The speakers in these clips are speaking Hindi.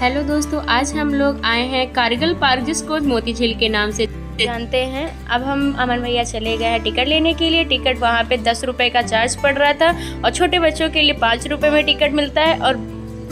हेलो दोस्तों, आज हम लोग आए हैं कारगिल पार्क, जिसको मोती झील के नाम से जानते हैं। अब हम अमन भैया चले गए हैं टिकट लेने के लिए। टिकट वहाँ पे 10 रुपये का चार्ज पड़ रहा था और छोटे बच्चों के लिए 5 रुपये में टिकट मिलता है। और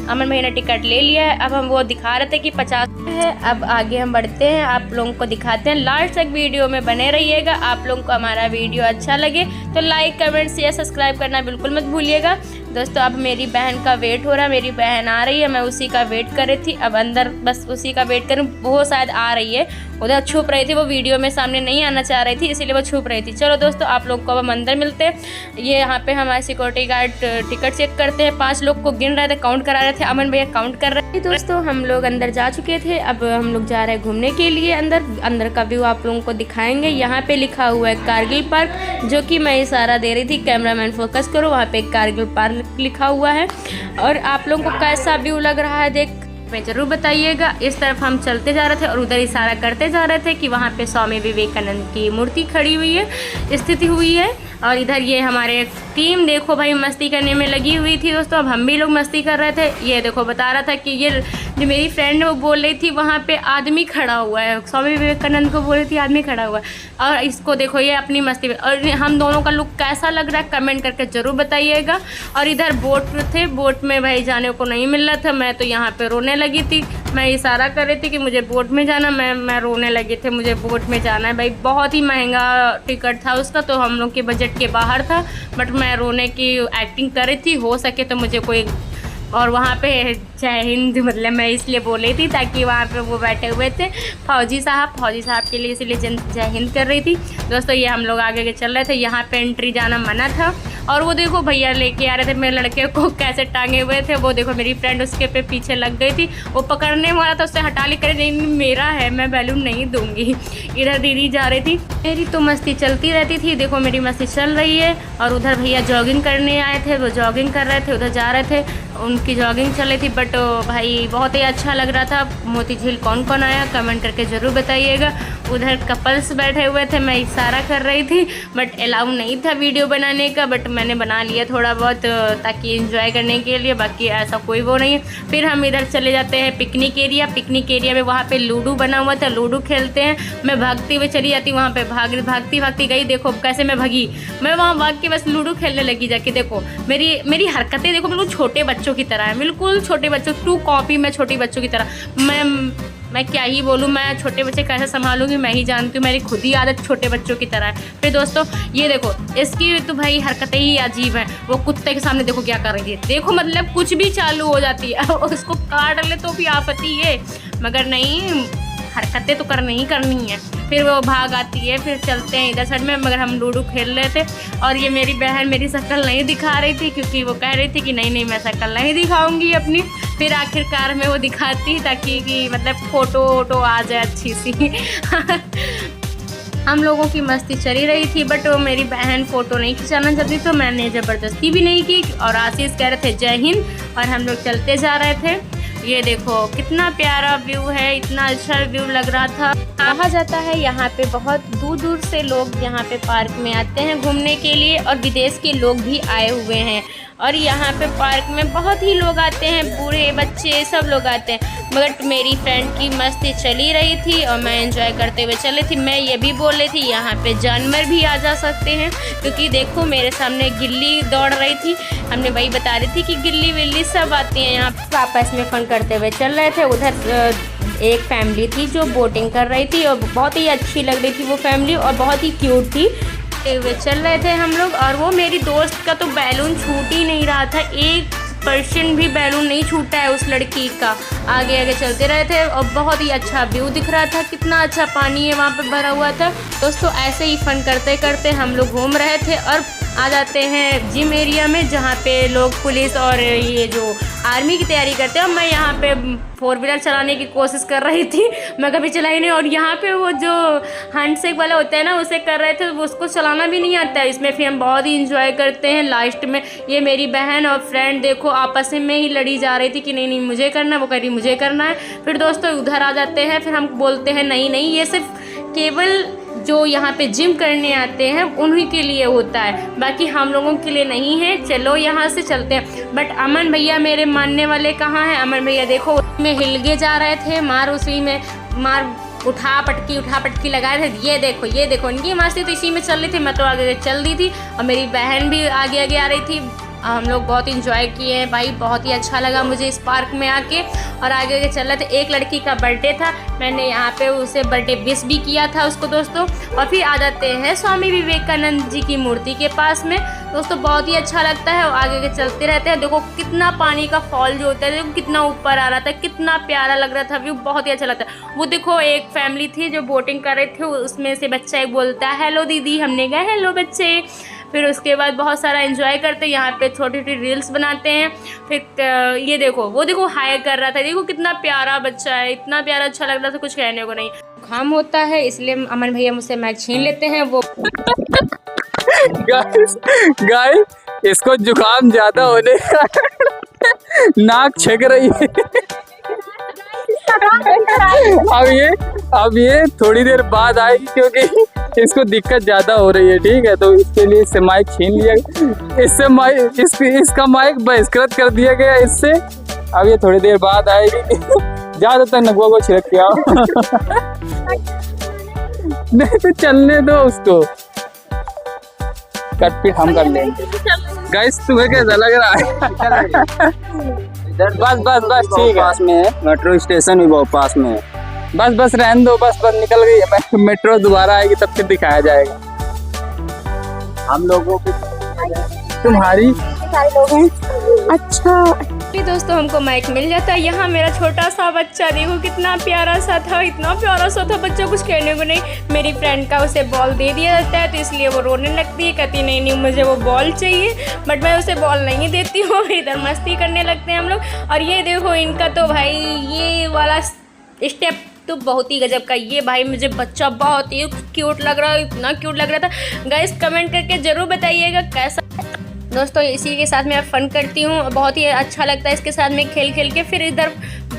अमन भैया ने टिकट ले लिया है। अब हम वो दिखा रहे थे कि 50 है। अब आगे हम बढ़ते हैं, आप लोगों को दिखाते हैं। लास्ट तक वीडियो में बने रहिएगा। आप लोगों को हमारा वीडियो अच्छा लगे तो लाइक, कमेंट, शेयर, सब्सक्राइब करना बिल्कुल मत भूलिएगा। दोस्तों, अब मेरी बहन का वेट हो रहा है। मेरी बहन आ रही है, मैं उसी का वेट कर रही थी। अब अंदर बस उसी का वेट करूँ, वो शायद आ रही है। उधर छुप रही थी, वो वीडियो में सामने नहीं आना चाह रही थी, इसीलिए वो छुप रही थी। चलो दोस्तों, आप लोग को अब हम अंदर मिलते हैं। ये यहाँ पे हमारे सिक्योरिटी गार्ड टिकट चेक करते हैं। 5 लोग को गिन रहे थे, काउंट करा रहे थे। अमन भैया काउंट कर रहे थे। दोस्तों, हम लोग अंदर जा चुके थे। अब हम लोग जा रहे हैं घूमने के लिए। अंदर का व्यू आप लोगों को दिखाएंगे। यहाँ पे लिखा हुआ है कारगिल पार्क, जो कि मैं इशारा दे रही थी, कैमरामैन फोकस करो, वहाँ पे कारगिल पार्क लिखा हुआ है। और आप लोगों को कैसा व्यू लग रहा है देख में जरूर बताइएगा। इस तरफ हम चलते जा रहे थे और उधर इशारा करते जा रहे थे कि वहाँ पे स्वामी विवेकानंद की मूर्ति खड़ी हुई है, स्थिति हुई है। और इधर ये हमारे टीम देखो भाई मस्ती करने में लगी हुई थी। दोस्तों, अब हम भी लोग मस्ती कर रहे थे। ये देखो बता रहा था कि ये जो मेरी फ्रेंड है वो बोल रही थी वहाँ पे आदमी खड़ा हुआ है, स्वामी विवेकानंद को बोल रही थी आदमी खड़ा हुआ है। और इसको देखो ये अपनी मस्ती में। और हम दोनों का लुक कैसा लग रहा है कमेंट करके ज़रूर बताइएगा। और इधर बोट थे, बोट में भाई जाने को नहीं मिल रहा था। मैं तो यहाँ पर रोने लगी थी। मैं इशारा कर रही थी कि मुझे बोट में जाना, मैं रोने लगी थी, मुझे बोट में जाना है। भाई बहुत ही महंगा टिकट था उसका, तो हम लोग के बजट के बाहर था। बट मैं रोने की एक्टिंग कर रही थी, हो सके तो मुझे कोई। और वहाँ पे जय हिंद मतलब मैं इसलिए बोल रही थी ताकि वहाँ पे वो बैठे हुए थे फौजी साहब के लिए, इसलिए जय हिंद कर रही थी। दोस्तों, ये हम लोग आगे चल रहे थे। यहाँ पे एंट्री जाना मना था। और वो देखो भैया लेके आ रहे थे मेरे लड़के को, कैसे टांगे हुए थे। वो देखो मेरी फ्रेंड उसके पे पीछे लग गई थी, वो पकड़ने वाला था, उससे हटा ली, करे नहीं मेरा है, मैं बैलून नहीं दूंगी। इधर दीदी जा रही थी, मेरी तो मस्ती चलती रहती थी। देखो मेरी मस्ती चल रही है। और उधर भैया जॉगिंग करने आए थे, वो जॉगिंग कर रहे थे, उधर जा रहे थे, उनकी जॉगिंग चल रही थी। बट भाई बहुत ही अच्छा लग रहा था। मोती झील कौन कौन आया कमेंट करके ज़रूर बताइएगा। उधर कपल्स बैठे हुए थे, मैं इशारा कर रही थी बट अलाउ नहीं था वीडियो बनाने का। बट मैंने बना लिया थोड़ा बहुत ताकि एंजॉय करने के लिए, बाकी ऐसा कोई वो नहीं है। फिर हम इधर चले जाते हैं पिकनिक एरिया में। वहाँ पे लूडो बना हुआ था, लूडो खेलते हैं। मैं भागती हुई चली जाती, वहाँ पे भागती गई। देखो कैसे मैं भागी, मैं वहाँ भाग के बस लूडो खेलने लगी जाके। देखो मेरी हरकतें देखो, बिल्कुल छोटे बच्चों की तरह है, बिल्कुल छोटे बच्चों टू कॉपी। मैं छोटी बच्चों की तरह, मैं क्या ही बोलूँ, मैं छोटे बच्चे कैसे संभालूंगी मैं ही जानती हूँ। मेरी खुद ही आदत छोटे बच्चों की तरह है। फिर दोस्तों ये देखो, इसकी तो भाई हरकतें ही अजीब हैं। वो कुत्ते के सामने देखो क्या कर रही है, देखो मतलब कुछ भी चालू हो जाती है। उसको काट ले तो भी आपत्ति है, मगर नहीं, हरकतें तो करनी ही करनी है। फिर वो भाग आती है। फिर चलते हैं इधर साइड में, मगर हम लूडो खेल रहे थे। और ये मेरी बहन मेरी शक्ल नहीं दिखा रही थी, क्योंकि वो कह रही थी कि नहीं मैं शक्ल नहीं दिखाऊंगी अपनी। फिर आखिरकार में वो दिखाती ताकि कि मतलब फ़ोटो आ जाए अच्छी सी। हम लोगों की मस्ती चली रही थी, बट वो मेरी बहन फ़ोटो नहीं खिंचाना चाहती, तो मैंने ज़बरदस्ती भी नहीं की। और आशीष कह रहे थे जय हिंद, और हम लोग चलते जा रहे थे। ये देखो कितना प्यारा व्यू है, इतना अच्छा व्यू लग रहा था। कहा जाता है यहाँ पे बहुत दूर दूर से लोग यहाँ पे पार्क में आते हैं घूमने के लिए, और विदेश के लोग भी आए हुए हैं। और यहाँ पे पार्क में बहुत ही लोग आते हैं, बूढ़े बच्चे सब लोग आते हैं। मगर मेरी फ्रेंड की मस्ती चली रही थी और मैं एंजॉय करते हुए चली थी। मैं ये भी बोल रही थी यहाँ पे जानवर भी आ जा सकते हैं, क्योंकि देखो मेरे सामने गिल्ली दौड़ रही थी। हमने वही बता रही थी कि गिल्ली विल्ली सब आती हैं यहाँ। आपस में फन करते हुए चल रहे थे। उधर एक फैमिली थी जो बोटिंग कर रही थी, और बहुत ही अच्छी लग रही थी वो फैमिली, और बहुत ही क्यूट थी। हुए चल रहे थे हम लोग। और वो मेरी दोस्त का तो बैलून छूट ही नहीं रहा था, 1% भी बैलून नहीं छूटा है उस लड़की का। आगे चलते रहे थे और बहुत ही अच्छा व्यू दिख रहा था, कितना अच्छा पानी है वहाँ पे भरा हुआ था। दोस्तों, ऐसे ही फन करते करते हम लोग घूम रहे थे और आ जाते हैं जिम एरिया में, जहाँ पे लोग पुलिस और ये जो आर्मी की तैयारी करते हैं। और मैं यहाँ पे 4 व्हीलर चलाने की कोशिश कर रही थी, मैं कभी चलाई नहीं। और यहाँ पे वो जो हैंडशेक वाला होता है ना, उसे कर रहे थे, वो उसको चलाना भी नहीं आता है। इसमें फिर हम बहुत ही इंजॉय करते हैं। लास्ट में ये मेरी बहन और फ्रेंड देखो आपस में ही लड़ी जा रही थी कि नहीं मुझे करना है, वो कह रही मुझे करना है। फिर दोस्तों उधर आ जाते हैं, फिर हम बोलते हैं नहीं ये सिर्फ केवल जो यहाँ पे जिम करने आते हैं उन्हीं के लिए होता है, बाकी हम लोगों के लिए नहीं है। चलो यहाँ से चलते हैं। बट अमन भैया मेरे मानने वाले कहाँ हैं? अमन भैया देखो में हिलगे जा रहे थे, उसी में मार उठा पटकी लगाए थे। ये देखो इनकी मस्ती तो इसी में चल रही थी। मैं तो आगे चल दी थी और मेरी बहन भी आगे आ रही थी। हम लोग बहुत इंजॉय किए हैं भाई, बहुत ही अच्छा लगा मुझे इस पार्क में आके। और आगे चल रहे थे, एक लड़की का बर्थडे था, मैंने यहाँ पे उसे बर्थडे विश भी किया था उसको दोस्तों। और फिर आ जाते हैं स्वामी विवेकानंद जी की मूर्ति के पास में दोस्तों, बहुत ही अच्छा लगता है। और आगे चलते रहते हैं। देखो कितना पानी का फॉल जो होता है, देखो कितना ऊपर आ रहा था, कितना प्यारा लग रहा था व्यू, बहुत ही अच्छा लगता है। वो देखो एक फैमिली थी जो बोटिंग कर रहे थे, उसमें से बच्चा एक बोलता है हेलो दीदी, हमने कहा हेलो बच्चे। फिर उसके बाद बहुत सारा एंजॉय करते हैं, यहाँ पे छोटी छोटी रील्स बनाते हैं। फिर ये देखो वो देखो हाई कर रहा था, देखो कितना प्यारा बच्चा है, इतना प्यारा अच्छा लग रहा था, कुछ कहने को नहीं। काम होता है इसलिए अमन भैया मुझसे माइक छीन लेते हैं। वो गाइस इसको जुकाम ज्यादा होने नाक छक रही है। अब ये थोड़ी देर बाद आएगी क्योंकि इसको दिक्कत ज्यादा हो रही है, ठीक है। तो इसके लिए इससे माइक छीन लिया, इसका माइक बहिष्कृत कर दिया गया इससे। अब ये थोड़ी देर बाद आएगी। ज्यादातर नगुआ को छिड़क के आओ। नहीं तो चलने दो उसको, कट पीट हम कर लेंगे। गाइस तुम्हें कैसा लग रहा है? बस ठीक है, पास में है मेट्रो स्टेशन भी बहुत पास में है। बस रहने दो, बस निकल गई मेट्रो, दोबारा आएगी तब फिर दिखाया जाएगा हम लोगों को। तुम्हारी सारे लोग हैं। अच्छा दोस्तों हमको माइक मिल जाता है। यहाँ मेरा छोटा सा बच्चा देखो कितना प्यारा सा था, इतना प्यारा सा था बच्चा, कुछ कहने को नहीं। मेरी फ्रेंड का उसे बॉल दे दिया जाता है तो इसलिए वो रोने लगती है, कहती नहीं मुझे वो बॉल चाहिए। बट मैं उसे बॉल नहीं देती हूँ, इधर मस्ती करने लगते हैं हम लोग। और ये देखो इनका तो भाई ये वाला स्टेप तो बहुत ही गजब का। ये भाई मुझे बच्चा बहुत ही क्यूट लग रहा है, इतना क्यूट लग रहा था। गाइस कमेंट करके ज़रूर बताइएगा कैसा। दोस्तों इसी के साथ मैं फन करती हूँ, बहुत ही अच्छा लगता है इसके साथ में खेल के। फिर इधर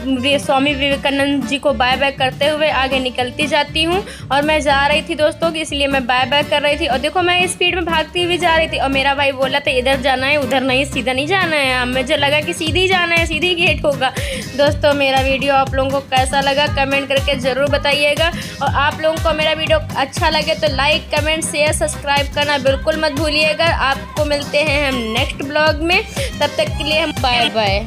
स्वामी विवेकानंद जी को बाय बाय करते हुए आगे निकलती जाती हूँ। और मैं जा रही थी दोस्तों कि इसलिए मैं बाय बाय कर रही थी। और देखो मैं स्पीड में भागती हुई जा रही थी और मेरा भाई बोला था इधर जाना है, उधर नहीं, सीधा नहीं जाना है। मुझे लगा कि सीधी जाना है, सीधी गेट होगा। दोस्तों मेरा वीडियो आप लोगों को कैसा लगा कमेंट करके ज़रूर बताइएगा। और आप लोगों को मेरा वीडियो अच्छा लगे तो लाइक कमेंट शेयर सब्सक्राइब करना बिल्कुल मत भूलिएगा। आपको मिलते हैं हम नेक्स्ट ब्लॉग में, तब तक के लिए हम बाय बाय।